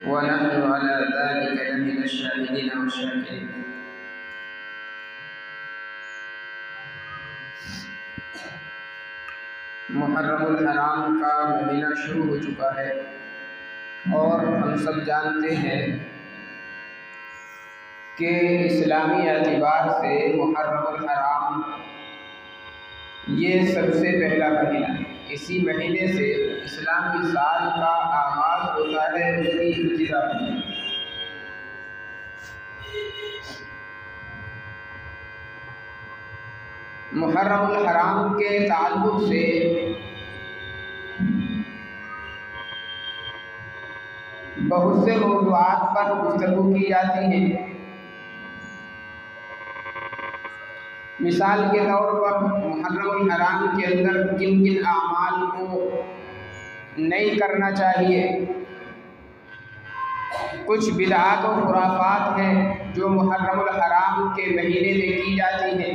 व नहनु अला ज़ालिका लमिन अश-शाहिदीन वश-शाकिरीन। मुहर्रमुल हराम का महीना शुरू हो चुका है और हम सब जानते हैं कि इस्लामी एतबार से मुहर्रमुल हराम ये सबसे पहला महीना है। इसी महीने से इस्लामी साल का आगाज़ होता है, उसकी इब्तिदा होती है। मुहर्रमुल हराम के ताल्लुक़ से बहुत से मौज़ूआत पर गुफ्तगू की जाती है। मिसाल के तौर पर मुहर्रमुल हराम के अंदर किन किन आमाल को नहीं करना चाहिए। कुछ बिदअत और खुराफात हैं जो मुहर्रमुल हराम के महीने में की जाती हैं।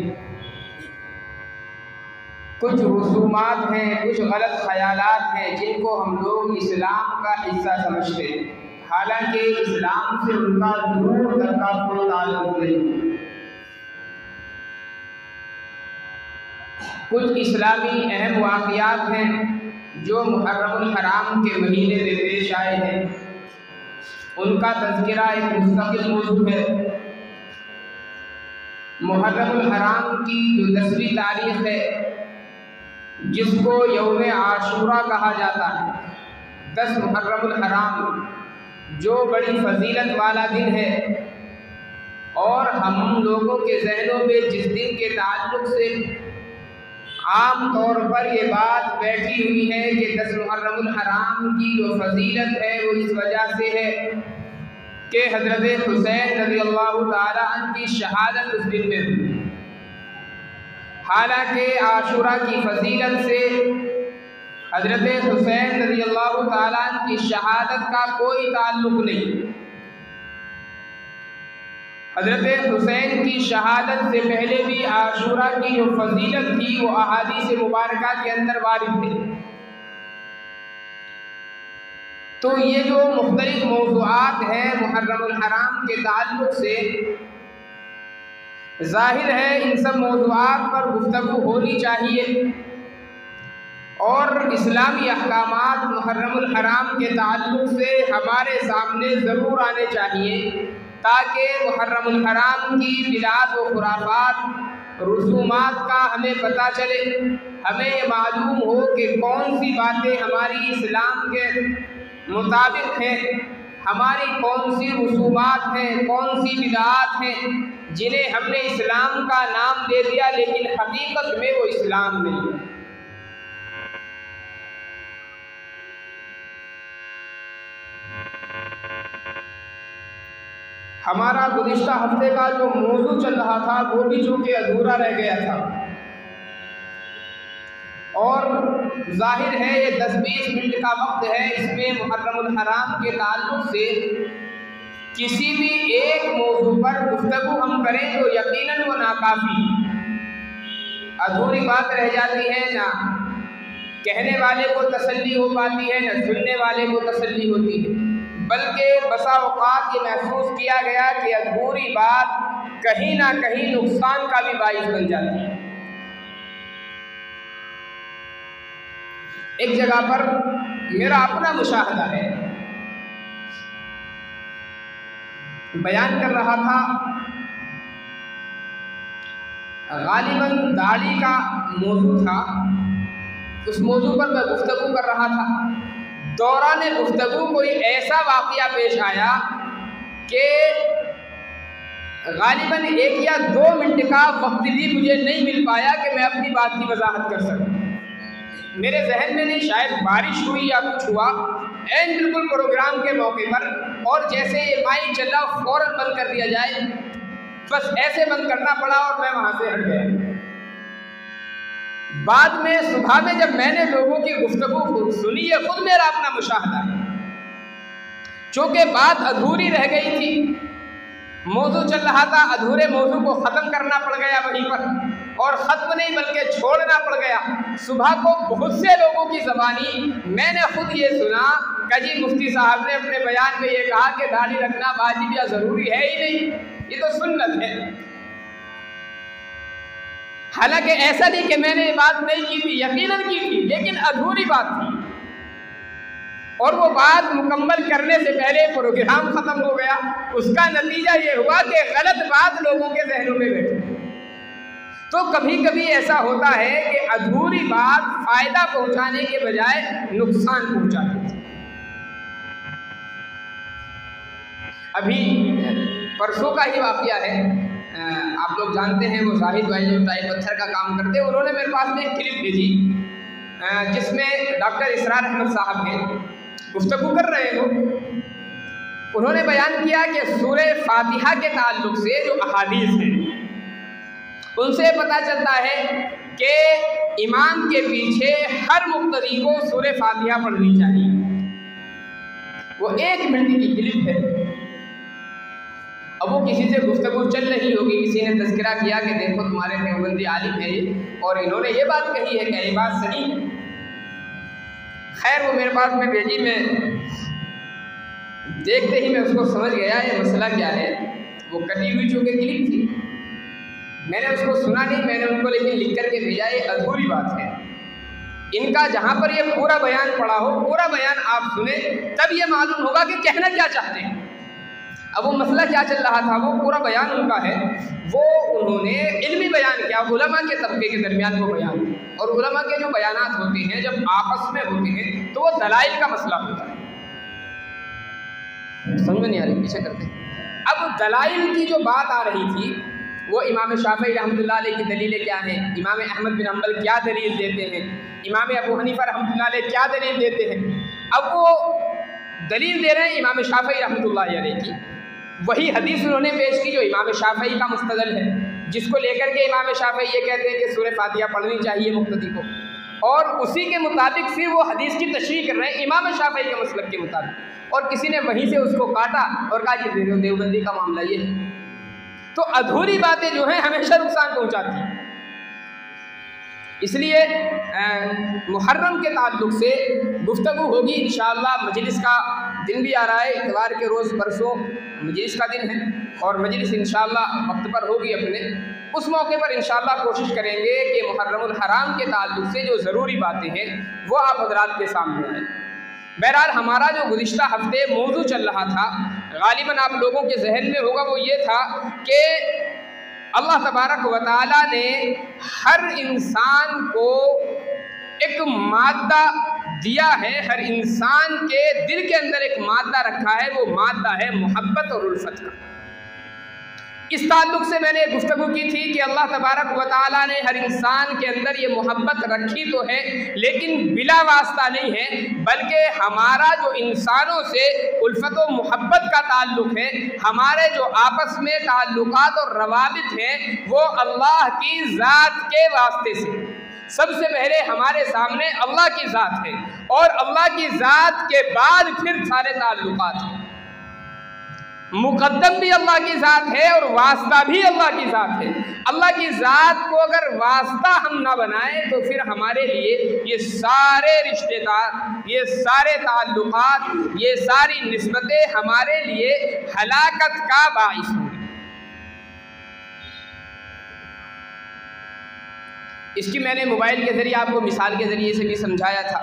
कुछ रसूमात हैं, कुछ गलत ख्यालात हैं जिनको हम लोग इस्लाम का हिस्सा समझते हैं, हालांकि इस्लाम से उनका दूर तक का कोई ताल्लुक नहीं। कुछ इस्लामी अहम वाक़ियात हैं जो मुहर्रमुल हराम के महीने में पेश आए हैं, उनका तज़किरा एक मुस्तक़िल मौज़ू है। मुहर्रमुल हराम की जो 10वीं तारीख़ है, जिसको यौम आशूरा कहा जाता है, 10 मुहर्रमुल हराम, जो बड़ी फजीलत वाला दिन है और हम लोगों के जहनों में जिस दिन के ताल्लुक़ से आम तौर पर ये बात बैठी हुई है कि 10 मुहर्रमुल हराम की जो फजीलत है वो इस वजह से है कि हज़रत हुसैन रज़ियल्लाहु ताला अन्हु की शहादत उस दिन में हुई। हालांकि आशूरा की फजीलत से हज़रत हुसैन रज़ियल्लाहु ताला अन्हु की शहादत का कोई ताल्लुक़ नहीं। हज़रत हुसैन की शहादत से पहले भी आशूरा की जो फजीलत थी वो अहादीस मुबारका के अंदर वारिद थी। तो ये जो मुख्तलिफ मौज़ूआत हैं मुहर्रमुल हराम के ताल्लुक़ से, ज़ाहिर है इन सब मौज़ूआत पर गुफ्तगू होनी चाहिए और इस्लामी अहकामात मुहर्रमुल हराम के ताल्लुक़ से हमारे सामने ज़रूर आने चाहिए, ताकि मुहर्रमुल हराम की बिदअत व खुराफात रसूमात का हमें पता चले, हमें ये मालूम हो कि कौन सी बातें हमारी इस्लाम के मुताबिक हैं, हमारी कौन सी रसूमात हैं, कौन सी बिदअत हैं जिन्हें हमने इस्लाम का नाम दे दिया लेकिन हकीकत में वो इस्लाम नहीं है। हमारा गुज़िश्ता हफ्ते का जो मौजू चल रहा था वो भी चूँकि अधूरा रह गया था और जाहिर है ये 10-20 मिनट का वक्त है, इसमें मुहर्रमुल हराम के ताल्लुक़ से किसी भी एक मौजू पर गुफ्तगू हम करें तो यकीनन वो नाकाफ़ी, अधूरी बात रह जाती है। ना कहने वाले को तसल्ली हो पाती है, न सुनने वाले को तसल्ली होती है, बल्कि बसा औक़ात ये महसूस किया गया कि अधूरी बात कहीं ना कहीं नुकसान का भी बाइस बन जाती है। एक जगह पर मेरा अपना मुशाहदा है, बयान कर रहा था, गालिबन दाढ़ी का मौजू था, उस मौजू पर मैं गुफ्तगू कर रहा था। दौरान गुफ्तगू कोई ऐसा वाक़या पेश आया कि गालिबन 1 या 2 मिनट का वक्त भी मुझे नहीं मिल पाया कि मैं अपनी बात की वजाहत कर सकूं। मेरे जहन में नहीं, शायद बारिश हुई या कुछ हुआ, एंड बिल्कुल प्रोग्राम के मौके पर, और जैसे ये माइक चला फ़ौरन बंद कर दिया जाए, बस ऐसे बंद करना पड़ा और मैं वहाँ से हट गया। बाद में सुबह में जब मैंने लोगों की गुफ्तगू सुनी, है खुद मेरा अपना मुशाहदा है, चूँकि बात अधूरी रह गई थी, मौजू चल रहा था, अधूरे मौजू को ख़त्म करना पड़ गया वहीं पर, और ख़त्म नहीं बल्कि छोड़ना पड़ गया। सुबह को बहुत से लोगों की ज़बानी मैंने खुद ये सुना कजी मुफ्ती साहब ने अपने बयान में ये कहा कि दाढ़ी रखना वाजिब या ज़रूरी है ही नहीं, ये तो सुन्नत है। हालांकि ऐसा नहीं कि मैंने ये बात नहीं की थी, यकीनन की थी, लेकिन अधूरी बात थी और वो बात मुकम्मल करने से पहले प्रोग्राम ख़त्म हो गया। उसका नतीजा ये हुआ कि गलत बात लोगों के जहनों में बैठी। तो कभी कभी ऐसा होता है कि अधूरी बात फायदा पहुंचाने के बजाय नुकसान पहुंचा देती है। अभी परसों का ही वाकया है, आप लोग जानते हैं वो जाहिद भाई जो टाइल पत्थर का काम करते हैं, उन्होंने मेरे पास में एक क्लिप भेजी जिसमें डॉक्टर इसरार अहमद साहब हैं, गुफ्तगू कर रहे हो। उन्होंने बयान किया कि सूरह फातिहा के ताल्लुक से जो अहादीस हैं उनसे पता चलता है कि इमाम के पीछे हर मुक्तदी को सूरह फातिहा पढ़नी चाहिए। वो 1 मिनट की क्लिप है। अब वो किसी से गुफ्तगू चल रही होगी, किसी ने तज़किरा किया कि देखो तुम्हारे देवबंदी आलिम है ये और इन्होंने ये बात कही है, क्या ये बात सही है? खैर वो मेरे पास में भेजी, मैं देखते ही मैं उसको समझ गया ये मसला क्या है। वो कटी हुई चूँकि क्लिप थी, मैंने उसको सुना नहीं, मैंने उनको लेकिन लिख करके भेजा। ये अधूरी बात है। इनका जहाँ पर ये पूरा बयान पढ़ा हो, पूरा बयान आप सुने, तब ये मालूम होगा कि कहना क्या चाहते हैं। अब वो मसला क्या चल रहा था, वो पूरा बयान उनका है। वो उन्होंने इल्मी बयान किया, उलमा के तबके के दरमियान वो बयान, और उलमा के जो बयानात होते हैं जब आपस में होते हैं तो वो दलाइल का मसला होता है। समझ में नहीं आ रही, पीछे करते हैं। अब दलाइल की जो बात आ रही थी वो इमाम शाफई रहमतुल्लाह अलैह की दलीलें क्या हैं, इमाम अहमद बिन हम्बल क्या दलील देते हैं, इमाम अबू हनीफा रहमतुल्लाह अलैह क्या दलील देते हैं। अब वो दलील दे रहे हैं इमाम शाफई रहमतुल्लाह अलैह की, वही हदीस उन्होंने पेश की जो इमाम शाफई का मुस्तदल है, जिसको लेकर के इमाम शाफई ये कहते हैं कि सूरह फातिहा पढ़नी चाहिए मुक्तदी को, और उसी के मुताबिक फिर वो हदीस की तशरीह कर रहे हैं इमाम शाफई के मसलक के मुताबिक। और किसी ने वहीं से उसको काटा और कहा कि देवबंदी का मामला ये है। तो अधूरी बातें जो हैं हमेशा नुकसान पहुंचाती हैं। इसलिए मुहर्रम के ताल्लुक से गुफ्तगू होगी इंशाअल्लाह। मजलिस का दिन भी आ रहा है, इतवार के रोज़ परसों मजलिस का दिन है और मजलिस इंशाअल्लाह वक्त पर होगी अपने। उस मौके पर इंशाअल्लाह कोशिश करेंगे कि मुहर्रमुल हराम के ताल्लुक से जो ज़रूरी बातें हैं वो आप हज़रात के सामने आए। बहरहाल हमारा जो गुज़िश्ता हफ्ते मौजू चल रहा था, गालिबन आप लोगों के जहन में होगा, वो ये था कि अल्लाह तबारक व तआला ने हर इंसान को एक मादा दिया है, हर इंसान के दिल के अंदर एक मादा रखा है, वो मादा है मोहब्बत और उल्फत का। इस ताल्लुक से मैंने गुफ्तगू की थी कि अल्लाह तबारक व तआला ने हर इंसान के अंदर ये मोहब्बत रखी तो है, लेकिन बिला वास्ता नहीं है, बल्कि हमारा जो इंसानों से उल्फत व मोहब्बत का ताल्लुक है, हमारे जो आपस में ताल्लुकात और रवाबित हैं, वो अल्लाह की ज़ात के वास्ते से। सबसे पहले हमारे सामने अल्लाह की ज़ात है और अल्लाह की ज़ात के बाद फिर सारे ताल्लुकात हैं। मुकद्दम भी अल्लाह की ज़ात है और वास्ता भी अल्लाह की ज़ात है। अल्लाह की ज़ात को अगर वास्ता हम ना बनाएं तो फिर हमारे लिए ये सारे रिश्तेदार, ये सारे ताल्लुकात, ये सारी निस्बतें हमारे लिए हलाकत का बाइस होंगी। इसकी मैंने मोबाइल के ज़रिए आपको मिसाल के ज़रिए से भी समझाया था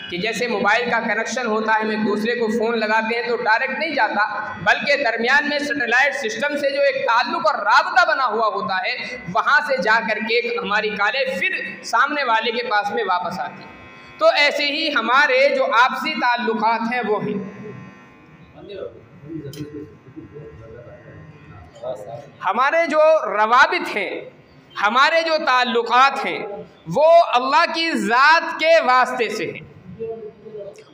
कि जैसे मोबाइल का कनेक्शन होता है, हम एक दूसरे को फ़ोन लगाते हैं तो डायरेक्ट नहीं जाता, बल्कि दरमियान में सैटेलाइट सिस्टम से जो एक ताल्लुक़ और राबता बना हुआ होता है, वहाँ से जा कर के हमारी कॉलें फिर सामने वाले के पास में वापस आती है। तो ऐसे ही हमारे जो आपसी ताल्लुकात हैं वो हैं, हमारे जो रवाबित हैं, हमारे जो ताल्लुकात हैं, वो अल्लाह की ज़ात के वास्ते से हैं।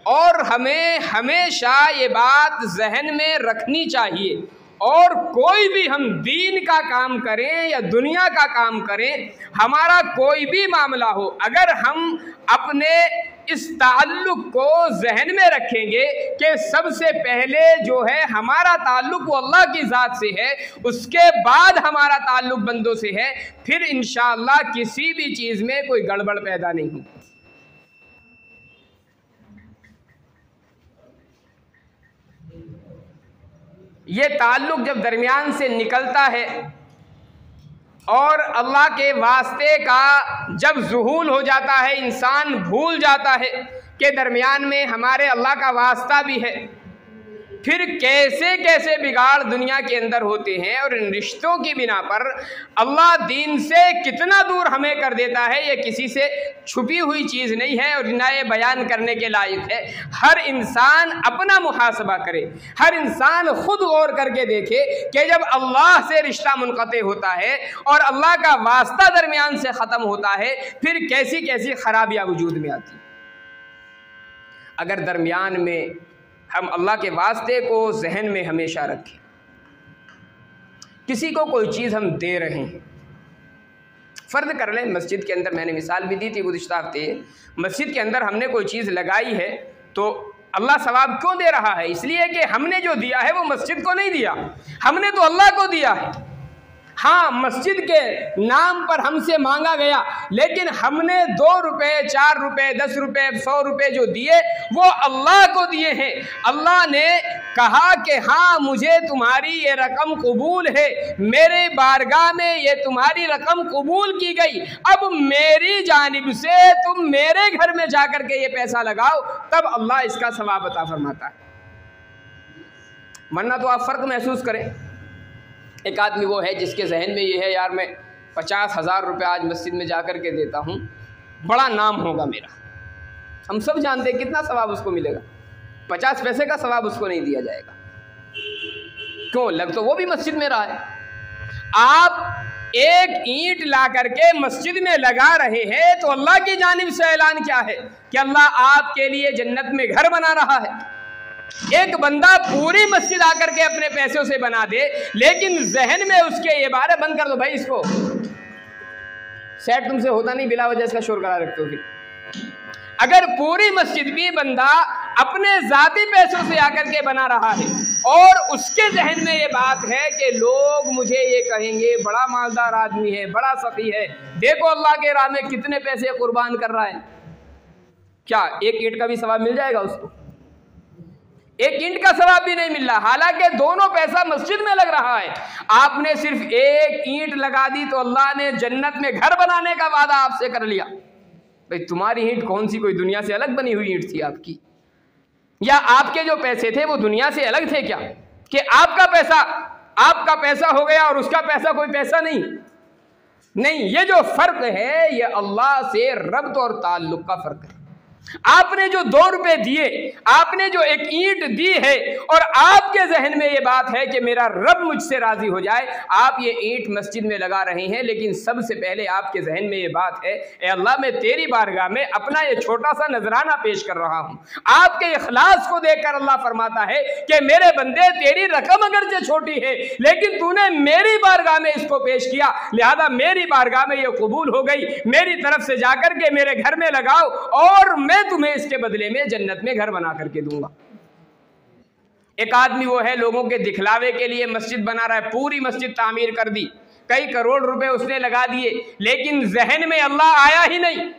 और हमें हमेशा ये बात जहन में रखनी चाहिए, और कोई भी हम दीन का काम करें या दुनिया का काम करें, हमारा कोई भी मामला हो, अगर हम अपने इस ताल्लुक़ को जहन में रखेंगे कि सबसे पहले जो है हमारा ताल्लुक़ वो अल्लाह की ज़ात से है, उसके बाद हमारा ताल्लुक़ बंदों से है, फिर इंशाअल्लाह किसी भी चीज़ में कोई गड़बड़ पैदा नहीं होगी। ये ताल्लुक़ जब दरमियान से निकलता है और अल्लाह के वास्ते का जब ज़ुहूल हो जाता है, इंसान भूल जाता है कि दरमियान में हमारे अल्लाह का वास्ता भी है, फिर कैसे कैसे बिगाड़ दुनिया के अंदर होते हैं। और इन रिश्तों की बिना पर अल्लाह दीन से कितना दूर हमें कर देता है, ये किसी से छुपी हुई चीज़ नहीं है और ना ये बयान करने के लायक है। हर इंसान अपना मुहासबा करे, हर इंसान खुद गौर करके देखे कि जब अल्लाह से रिश्ता मुनक़ते होता है और अल्लाह का वास्ता दरमियान से ख़त्म होता है, फिर कैसी कैसी खराबियाँ वजूद में आती। अगर दरमियान में हम अल्लाह के वास्ते को जहन में हमेशा रखें, किसी को कोई चीज़ हम दे रहे हैं, फ़र्ज़ कर लें मस्जिद के अंदर, मैंने मिसाल भी दी थी गुज़िश्ता हफ़्ते, मस्जिद के अंदर हमने कोई चीज़ लगाई है तो अल्लाह सवाब क्यों दे रहा है? इसलिए कि हमने जो दिया है वो मस्जिद को नहीं दिया, हमने तो अल्लाह को दिया है। हाँ, मस्जिद के नाम पर हमसे मांगा गया, लेकिन हमने 2 रुपये, 4 रुपये, 10 रुपये, 100 रुपये जो दिए वो अल्लाह को दिए हैं। अल्लाह ने कहा कि हाँ, मुझे तुम्हारी ये रकम कबूल है, मेरे बारगाह में ये तुम्हारी रकम कबूल की गई, अब मेरी जानिब से तुम मेरे घर में जाकर के ये पैसा लगाओ, तब अल्लाह इसका सवाब अता फरमाता है। वरना तो आप फ़र्क महसूस करें। एक आदमी वो है जिसके जहन में ये है, यार मैं 50,000 रुपये आज मस्जिद में जाकर के देता हूँ, बड़ा नाम होगा मेरा। हम सब जानते हैं कितना सवाब उसको मिलेगा, 50 पैसे का सवाब उसको नहीं दिया जाएगा। क्यों? लग तो वो भी मस्जिद में रहा है। आप एक ईंट ला करके मस्जिद में लगा रहे हैं तो अल्लाह की जानिब से ऐलान क्या है कि अल्लाह आपके लिए जन्नत में घर बना रहा है। एक बंदा पूरी मस्जिद आकर के अपने पैसों से बना दे, लेकिन जहन में उसके ये बारे बंद कर दो, भाई इसको सेट तुमसे होता नहीं, बिला वजह इसका शोर करा रखते हो। फिर अगर पूरी मस्जिद भी बंदा अपने जाती पैसों से आकर के बना रहा है और उसके जहन में ये बात है कि लोग मुझे ये कहेंगे बड़ा मालदार आदमी है, बड़ा सखी है, देखो अल्लाह के राह में कितने पैसे कुर्बान कर रहा है, क्या एक ईंट का भी सवाब मिल जाएगा उसको? एक ईंट का सवाब भी नहीं मिल रहा, हालांकि दोनों पैसा मस्जिद में लग रहा है। आपने सिर्फ एक ईंट लगा दी तो अल्लाह ने जन्नत में घर बनाने का वादा आपसे कर लिया। भाई तुम्हारी ईंट कौन सी कोई दुनिया से अलग बनी हुई ईंट थी आपकी, या आपके जो पैसे थे वो दुनिया से अलग थे क्या, कि आपका पैसा हो गया और उसका पैसा कोई पैसा नहीं। ये जो फर्क है ये अल्लाह से रब्त और ताल्लुक का फर्क है। आपने जो 2 रुपए दिए, आपने जो एक ईंट दी है और आपके जहन में ये बात है कि मेरा रब मुझसे राजी हो जाए, आप ये ईंट मस्जिद में लगा रहे हैं, लेकिन सबसे पहले आपके जहन में ये बात है, ए अल्लाह मैं तेरी बारगाह में अपना ये छोटा सा नजराना पेश कर रहा हूँ। आपके इखलास को देखकर अल्लाह फरमाता है कि मेरे बंदे तेरी रकम अगरचे छोटी है, लेकिन तूने मेरी बारगाह में इसको पेश किया, लिहाजा मेरी बारगाह में ये कबूल हो गई, मेरी तरफ से जाकर के मेरे घर में लगाओ और मैं तुम्हें इसके बदले में जन्नत में घर बना करके दूंगा। एक आदमी वो है लोगों के दिखलावे के लिए मस्जिद बना रहा है, पूरी मस्जिद तामीर कर दी, कई करोड़ रुपए उसने लगा दिए, लेकिन जहन में अल्लाह आया ही नहीं।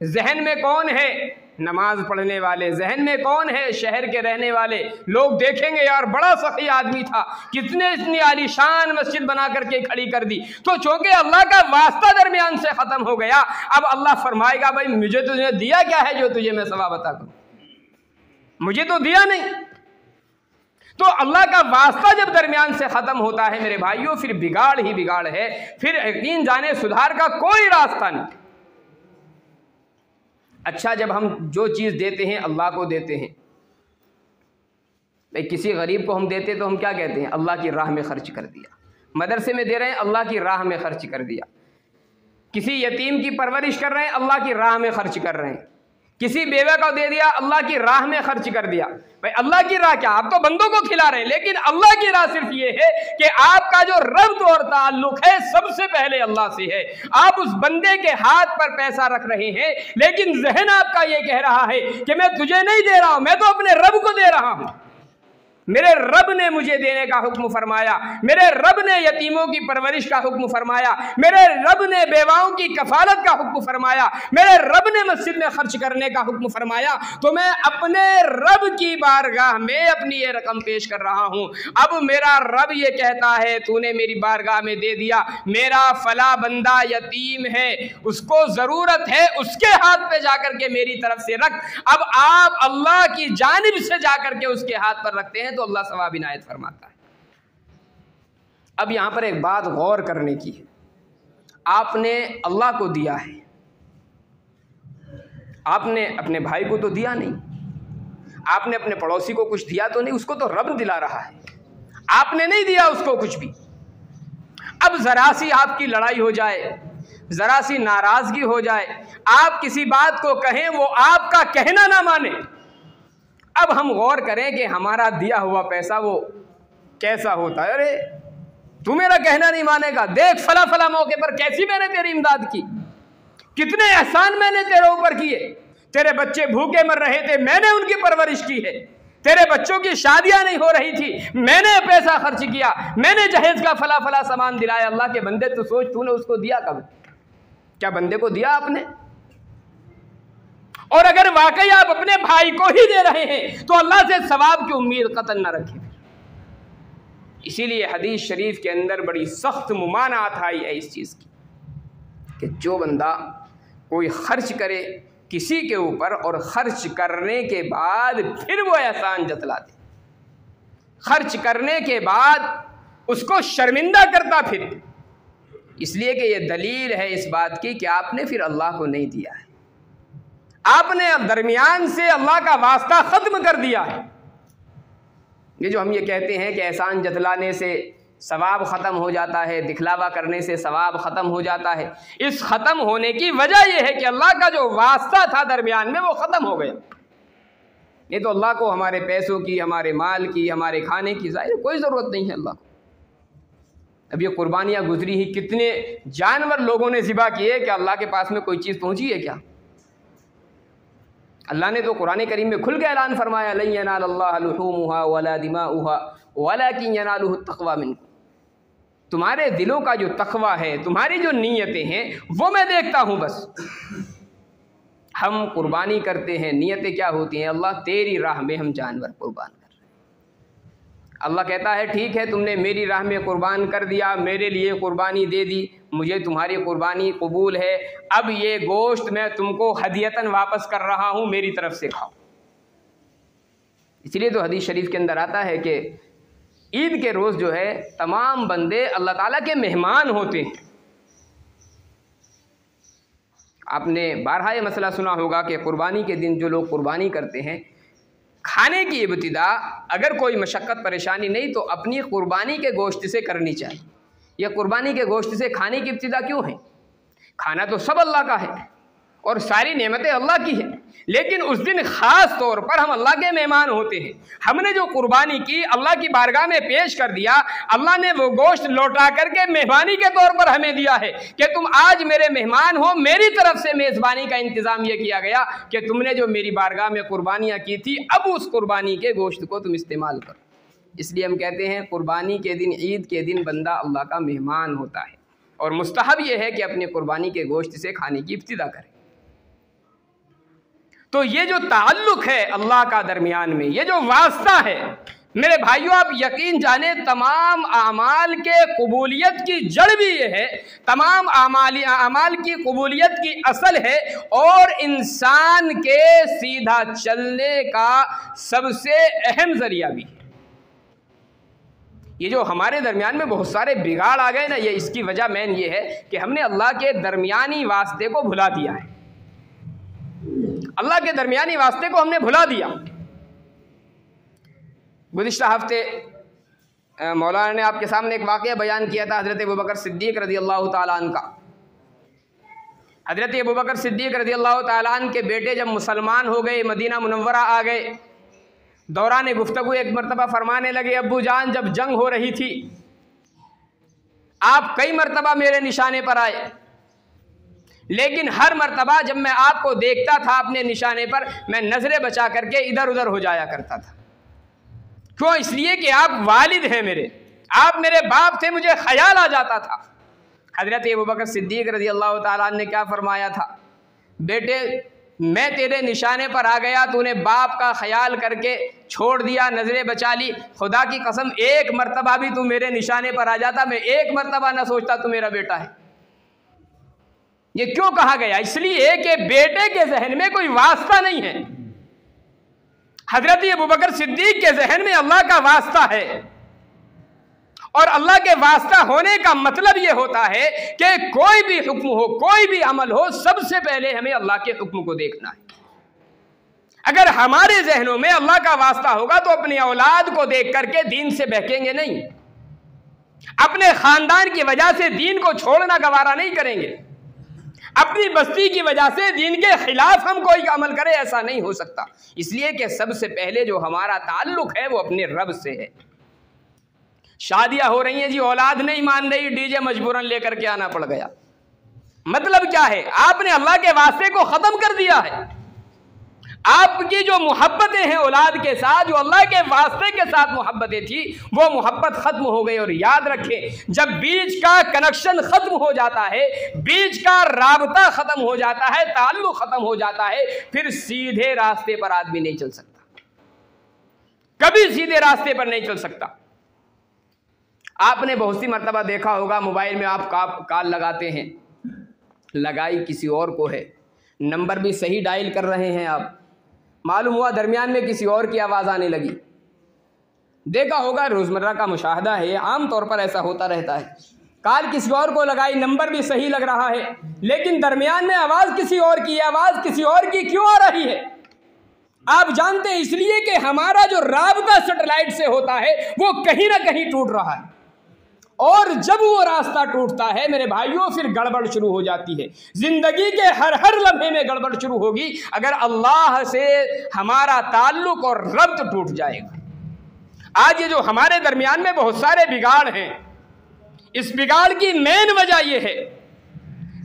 जहन में कौन है? नमाज पढ़ने वाले। जहन में कौन है? शहर के रहने वाले। लोग देखेंगे यार बड़ा सखी आदमी था, कितने इतनी आलीशान मस्जिद बना करके खड़ी कर दी। तो चूंकि अल्लाह का वास्ता दरमियान से खत्म हो गया, अब अल्लाह फरमाएगा भाई मुझे तुझे दिया क्या है जो तुझे मैं सवाब अता करूं, मुझे तो दिया नहीं। तो अल्लाह का वास्ता जब दरमियान से खत्म होता है मेरे भाइयों, फिर बिगाड़ ही बिगाड़ है, फिर यकीन जाने सुधार का कोई रास्ता नहीं। अच्छा, जब हम जो चीज़ देते हैं अल्लाह को देते हैं, भाई किसी गरीब को हम देते तो हम क्या कहते हैं? अल्लाह की राह में खर्च कर दिया। मदरसे में दे रहे हैं, अल्लाह की राह में खर्च कर दिया। किसी यतीम की परवरिश कर रहे हैं, अल्लाह की राह में खर्च कर रहे हैं। किसी बेवा को दे दिया, अल्लाह की राह में खर्च कर दिया। भाई अल्लाह की राह क्या, आप तो बंदों को खिला रहे हैं, लेकिन अल्लाह की राह सिर्फ ये है कि आपका जो रब्त और ताल्लुक है सबसे पहले अल्लाह से है। आप उस बंदे के हाथ पर पैसा रख रहे हैं, लेकिन जहन आपका ये कह रहा है कि मैं तुझे नहीं दे रहा हूं, मैं तो अपने रब को दे रहा हूं। मेरे रब ने मुझे देने का हुक्म फरमाया, मेरे रब ने यतीमों की परवरिश का हुक्म फरमाया, मेरे रब ने बेवाओं की कफालत का हुक्म फरमाया, मेरे रब ने मस्जिद में खर्च करने का हुक्म फरमाया, तो मैं अपने रब की बारगाह में अपनी ये रकम पेश कर रहा हूँ। अब मेरा रब ये कहता है तूने मेरी बारगाह में दे दिया, मेरा फला बंदा यतीम है, उसको ज़रूरत है, उसके हाथ पे जाकर के मेरी तरफ से रख। अब आप अल्लाह की जानिब से जाकर के उसके हाथ पर रखते हैं तो अल्लाह सवाब इनायत फरमाता है। अब यहां पर एक बात गौर करने की है, आपने अल्लाह को दिया है, आपने अपने भाई को तो दिया नहीं, आपने अपने पड़ोसी को कुछ दिया तो नहीं, उसको तो रब दिला रहा है, आपने नहीं दिया उसको कुछ भी। अब जरा सी आपकी लड़ाई हो जाए, जरा सी नाराजगी हो जाए, आप किसी बात को कहें वो आपका कहना ना माने, अब हम गौर करें कि हमारा दिया हुआ पैसा वो कैसा होता है। अरे तू मेरा कहना नहीं मानेगा, देख फला फला मौके पर कैसी मैंने तेरी इमदाद की, कितने एहसान मैंने तेरे ऊपर किए, तेरे बच्चे भूखे मर रहे थे मैंने उनकी परवरिश की है, तेरे बच्चों की शादियां नहीं हो रही थी मैंने पैसा खर्च किया, मैंने जहेज का फला फला सामान दिलाया। अल्लाह के बंदे तू सोच, तूने उसको दिया कब? क्या बंदे को दिया आपने? और अगर वाकई आप अपने भाई को ही दे रहे हैं तो अल्लाह से सवाब की उम्मीद कतई न रखें। इसीलिए हदीस शरीफ के अंदर बड़ी सख्त मुमानात आई है इस चीज़ की कि जो बंदा कोई खर्च करे किसी के ऊपर और खर्च करने के बाद फिर वो एहसान जतला दे, खर्च करने के बाद उसको शर्मिंदा करता फिर, इसलिए कि ये दलील है इस बात की कि आपने फिर अल्लाह को नहीं दिया है, आपने दरमियान से अल्लाह का वास्ता ख़त्म कर दिया है। ये जो हम ये कहते हैं कि एहसान जतलाने से सवाब ख़त्म हो जाता है, दिखलावा करने से सवाब ख़त्म हो जाता है, इस ख़त्म होने की वजह यह है कि अल्लाह का जो वास्ता था दरमियान में वो ख़त्म हो गया। ये तो अल्लाह को हमारे पैसों की, हमारे माल की, हमारे खाने की ज़ाहिर कोई ज़रूरत नहीं है अल्लाह को। अब ये कुर्बानियाँ गुजरी ही, कितने जानवर लोगों ने ज़िबा किए, कि अल्लाह के पास में कोई चीज़ पहुँची है क्या? अल्लाह ने तो कुरान करीम में खुल के ऐलान फरमाया, लन यनालल्लाह लुहूमुहा वला दिमाउहा वलाकिन यनालुहु तक़वा मिनकुम, तुम्हारे दिलों का जो तक़वा है, तुम्हारी जो नीयतें हैं वो मैं देखता हूँ बस। हम कुर्बानी करते हैं, नीयतें क्या होती हैं? अल्लाह तेरी राह में हम जानवर कुर्बान कर रहे हैं। अल्लाह कहता है ठीक है तुमने मेरी राह में कुर्बान कर दिया, मेरे लिए कुर्बानी दे दी, मुझे तुम्हारी कुर्बानी कबूल है, अब ये गोश्त मैं तुमको हदियतन वापस कर रहा हूँ, मेरी तरफ से खाओ। इसलिए तो हदीस शरीफ के अंदर आता है कि ईद के रोज़ जो है तमाम बंदे अल्लाह ताला के मेहमान होते हैं। आपने बारहा ये मसला सुना होगा कि कुर्बानी के दिन जो लोग कुर्बानी करते हैं, खाने की इब्तिदा अगर कोई मशक्क़त परेशानी नहीं तो अपनी कुर्बानी के गोश्त से करनी चाहिए। यह कुर्बानी के गोश्त से खाने की इब्तिदा क्यों है? खाना तो सब अल्लाह का है और सारी नेमतें अल्लाह की है, लेकिन उस दिन ख़ास तौर पर हम अल्लाह के मेहमान होते हैं। हमने जो कुर्बानी की अल्लाह की बारगाह में पेश कर दिया, अल्लाह ने वो गोश्त लौटा करके मेहमानी के तौर पर हमें दिया है कि तुम आज मेरे मेहमान हो, मेरी तरफ से मेज़बानी का इंतज़ाम यह किया गया कि तुमने जो मेरी बारगाह में कुर्बानियाँ की थी अब उस कुर्बानी के गोश्त को तुम इस्तेमाल करो। इसलिए हम कहते हैं कुर्बानी के दिन, ईद के दिन बंदा अल्लाह का मेहमान होता है और मुस्तहब यह है कि अपने कुर्बानी के गोश्त से खाने की इब्तिदा करें। तो ये जो ताल्लुक़ है अल्लाह का दरमियान में, ये जो वास्ता है, मेरे भाइयों आप यकीन जाने तमाम आमाल के कबूलियत की जड़ भी ये है, तमाम आमाल की कबूलियत की असल है और इंसान के सीधा चलने का सबसे अहम ज़रिया भी है। ये जो हमारे दरमियान में बहुत सारे बिगाड़ आ गए ना, ये इसकी वजह मेन ये है कि हमने अल्लाह के दरमियानी वास्ते को भुला दिया है। अल्लाह के दरमियानी वास्ते को हमने भुला दिया। गुज़िश्ता हफ्ते मौलाना ने आपके सामने एक वाक़या बयान किया था हज़रत अबू बकर सिद्दीक़ रज़ी अल्लाह ताला अन्हु का। हज़रत अबू बकर सिद्दीक़ रज़ी अल्लाह ताला अन्हु के बेटे जब मुसलमान हो गए, मदीना मुनव्वरा आ गए, दौरान गुफ्तगू एक मरतबा फरमाने लगे, अब्बू जान जब जंग हो रही थी आप कई मरतबा मेरे निशाने पर आए, लेकिन हर मरतबा जब मैं आपको देखता था अपने निशाने पर मैं नज़रें बचा करके इधर उधर हो जाया करता था। क्यों? इसलिए कि आप वालिद हैं मेरे, आप मेरे बाप थे, मुझे ख्याल आ जाता था। हजरत अबू बकर सिद्दीक रज़ी अल्लाह ताला ने क्या फरमाया था? बेटे मैं तेरे निशाने पर आ गया, तूने बाप का ख्याल करके छोड़ दिया, नजरें बचा ली। खुदा की कसम एक मर्तबा भी तू मेरे निशाने पर आ जाता, मैं एक मर्तबा ना सोचता तू मेरा बेटा है। ये क्यों कहा गया? इसलिए कि बेटे के जहन में कोई वास्ता नहीं है। हजरत अबू बकर सिद्दीक के जहन में अल्लाह का वास्ता है, और अल्लाह के वास्ता होने का मतलब यह होता है कि कोई भी हुक्म हो, कोई भी अमल हो, सबसे पहले हमें अल्लाह के हुक्म को देखना है। अगर हमारे जहनों में अल्लाह का वास्ता होगा तो अपनी औलाद को देख करके दीन से बहकेंगे नहीं, अपने खानदान की वजह से दीन को छोड़ना गवारा नहीं करेंगे, अपनी बस्ती की वजह से दीन के खिलाफ हम कोई अमल करें, ऐसा नहीं हो सकता। इसलिए कि सबसे पहले जो हमारा ताल्लुक है वो अपने रब से है। शादियां हो रही हैं जी, औलाद नहीं मान रही, डीजे मजबूरन लेकर के आना पड़ गया। मतलब क्या है? आपने अल्लाह के वास्ते को खत्म कर दिया है। आपकी जो मोहब्बतें हैं औलाद के साथ, जो अल्लाह के वास्ते के साथ मोहब्बतें थी, वो मोहब्बत खत्म हो गई। और याद रखें, जब बीच का कनेक्शन खत्म हो जाता है, बीच का राबता खत्म हो जाता है, ताल्लुक खत्म हो जाता है, फिर सीधे रास्ते पर आदमी नहीं चल सकता, कभी सीधे रास्ते पर नहीं चल सकता। आपने बहुत सी मर्तबा देखा होगा, मोबाइल में आप कॉल लगाते हैं, लगाई किसी और को है, नंबर भी सही डायल कर रहे हैं आप, मालूम हुआ दरमियान में किसी और की आवाज़ आने लगी। देखा होगा, रोज़मर्रा का मुशाहदा है, आम तौर पर ऐसा होता रहता है। कॉल किसी और को लगाई, नंबर भी सही लग रहा है, लेकिन दरमियान में आवाज़ किसी और की, आवाज़ किसी और की क्यों आ रही है? आप जानते हैं, इसलिए कि हमारा जो राबता सैटेलाइट से होता है वो कहीं ना कहीं टूट रहा है, और जब वो रास्ता टूटता है मेरे भाइयों, फिर गड़बड़ शुरू हो जाती है। जिंदगी के हर लम्हे में गड़बड़ शुरू होगी अगर अल्लाह से हमारा ताल्लुक और रब्त टूट जाएगा। आज ये जो हमारे दरमियान में बहुत सारे बिगाड़ हैं, इस बिगाड़ की मेन वजह यह है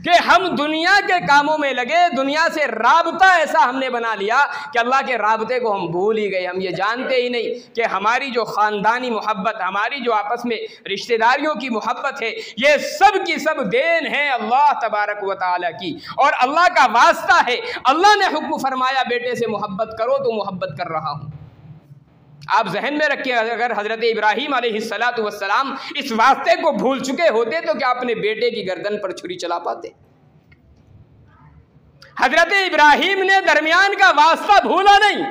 कि हम दुनिया के कामों में लगे, दुनिया से राबता ऐसा हमने बना लिया कि अल्लाह के राबते को हम भूल ही गए। हम ये जानते ही नहीं कि हमारी जो ख़ानदानी मोहब्बत, हमारी जो आपस में रिश्तेदारियों की मोहब्बत है, ये सब की सब देन है अल्लाह तबारक व तआला की, और अल्लाह का वास्ता है। अल्लाह ने हुक्म फरमाया बेटे से मोहब्बत करो तो मोहब्बत कर रहा हूँ। आप जहन में रखिए, अगर हज़रत इब्राहीम अलैहिस्सलातु वस्सलाम इस वास्ते को भूल चुके होते तो क्या अपने बेटे की गर्दन पर छुरी चला पाते? हज़रत इब्राहीम ने दरमियान का वास्ता भूला नहीं,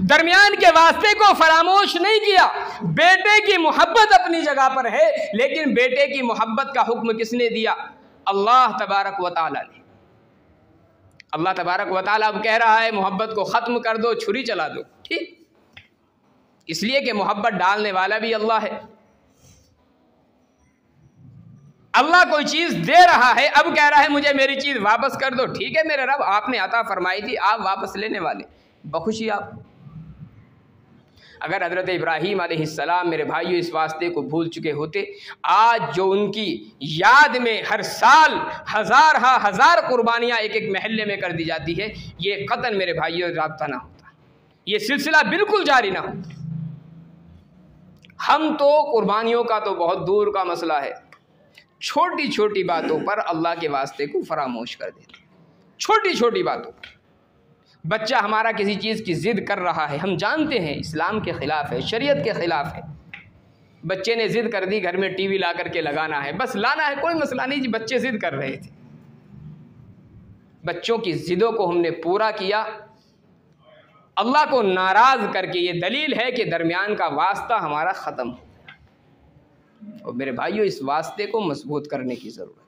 दरमियान के वास्ते को फरामोश नहीं किया। बेटे की मोहब्बत अपनी जगह पर है, लेकिन बेटे की मोहब्बत का हुक्म किसने दिया? अल्लाह तबारक व तआला ने। अल्लाह तबारक व तआला अब कह रहा है मोहब्बत को ख़त्म कर दो, छुरी चला दो। ठीक, इसलिए कि मोहब्बत डालने वाला भी अल्लाह है। अल्लाह कोई चीज़ दे रहा है, अब कह रहा है मुझे मेरी चीज़ वापस कर दो। ठीक है मेरे रब, आपने अता फरमाई थी, आप वापस लेने वाले, बखुशी आप। अगर हज़रत इब्राहीम अलैहिस्सलाम मेरे भाइयों इस वास्ते को भूल चुके होते, आज जो उनकी याद में हर साल हजार कुर्बानियाँ एक एक महल्ले में कर दी जाती है, ये कतन मेरे भाइयों राब्ता ना होता, ये सिलसिला बिल्कुल जारी ना होता। हम तो कुर्बानियों का तो बहुत दूर का मसला है, छोटी छोटी बातों पर अल्लाह के वास्ते को फरामोश कर देते। छोटी छोटी बातों पर बच्चा हमारा किसी चीज़ की ज़िद कर रहा है, हम जानते हैं इस्लाम के ख़िलाफ़ है, शरीयत के ख़िलाफ़ है, बच्चे ने ज़िद कर दी घर में टीवी ला करके लगाना है, बस लाना है, कोई मसला नहीं जी, बच्चे ज़िद कर रहे थे। बच्चों की ज़िदों को हमने पूरा किया, अल्लाह को नाराज़ करके, ये दलील है कि दरमियान का वास्ता हमारा ख़त्म हो गया। और मेरे भाइयों इस वास्ते को मजबूत करने की ज़रूरत है।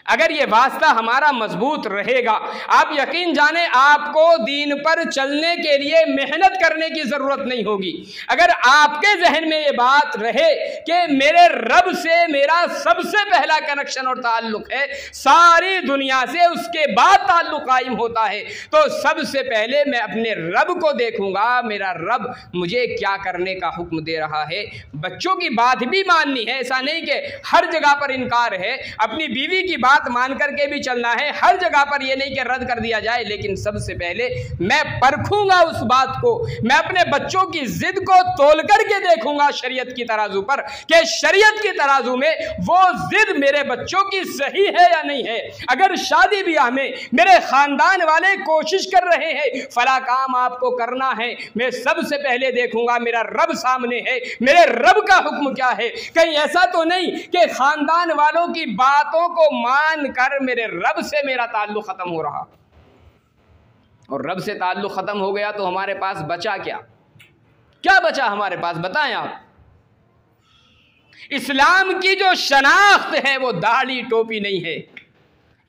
अगर ये वास्ता हमारा मजबूत रहेगा, आप यकीन जाने आपको दीन पर चलने के लिए मेहनत करने की ज़रूरत नहीं होगी। अगर आपके जहन में ये बात रहे कि मेरे रब से मेरा सबसे पहला कनेक्शन और ताल्लुक़ है, सारी दुनिया से उसके बाद ताल्लुक़ कायम होता है, तो सबसे पहले मैं अपने रब को देखूंगा, मेरा रब मुझे क्या करने का हुक्म दे रहा है। बच्चों की बात भी माननी है, ऐसा नहीं कि हर जगह पर इनकार है। अपनी बीवी की बात बात मान करके भी चलना है, हर जगह पर ये नहीं कि रद्द कर दिया जाए, लेकिन सबसे पहले मैं परखूंगा उस बात को, मैं अपने बच्चों की जिद को तोल करके देखूंगा शरीयत की तराजू पर कि शरीयत की तराजू में वो जिद मेरे बच्चों की सही है या नहीं है। अगर शादी ब्याह में मेरे खानदान वाले कोशिश कर रहे हैं फला काम आपको करना है, मैं सबसे पहले देखूंगा मेरा रब सामने है, मेरे रब का हुक्म क्या है। कहीं ऐसा तो नहीं कि खानदान वालों की बातों को मान कर मेरे रब से मेरा ताल्लुक खत्म हो रहा, और रब से ताल्लुक खत्म हो गया तो हमारे पास बचा क्या? क्या बचा हमारे पास, बताएं आप। इस्लाम की जो शनाख्त है वो दाढ़ी टोपी नहीं है।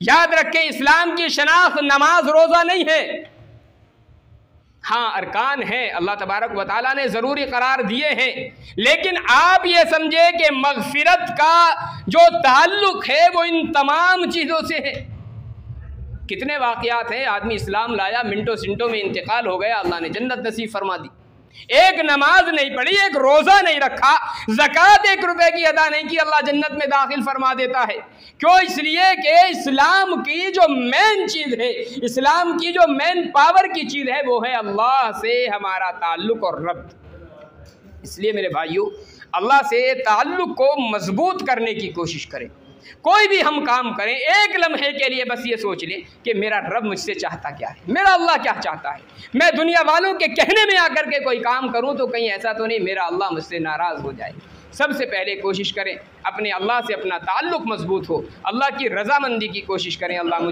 याद रखें, इस्लाम की शनाख्त नमाज रोजा नहीं है। हाँ, अरकान है, अल्लाह तबारक व तआला ने ज़रूरी करार दिए हैं, लेकिन आप ये समझे कि मग़फ़िरत का जो ताल्लुक़ है वो इन तमाम चीज़ों से है। कितने वाक़यात हैं, आदमी इस्लाम लाया, मिनटों सिंटों में इंतकाल हो गया, अल्लाह ने जन्नत नसीब फरमा दी। एक नमाज नहीं पढ़ी, एक रोज़ा नहीं रखा, ज़कात 1 रुपए की अदा नहीं की, अल्लाह जन्नत में दाखिल फरमा देता है। क्यों? इसलिए कि इस्लाम की जो मेन चीज़ है, इस्लाम की जो मेन पावर की चीज़ है वो है अल्लाह से हमारा ताल्लुक़ और रब्त। इसलिए मेरे भाइयों, अल्लाह से ताल्लुक़ को मजबूत करने की कोशिश करें। कोई भी हम काम करें, एक लम्हे के लिए बस ये सोच लें कि मेरा रब मुझसे चाहता क्या है, मेरा अल्लाह क्या चाहता है। मैं दुनिया वालों के कहने में आकर के कोई काम करूं तो कहीं ऐसा तो नहीं मेरा अल्लाह मुझसे नाराज़ हो जाए। सबसे पहले कोशिश करें अपने अल्लाह से अपना ताल्लुक़ मजबूत हो, अल्लाह की रज़ामंदी की कोशिश करें। अल्लाह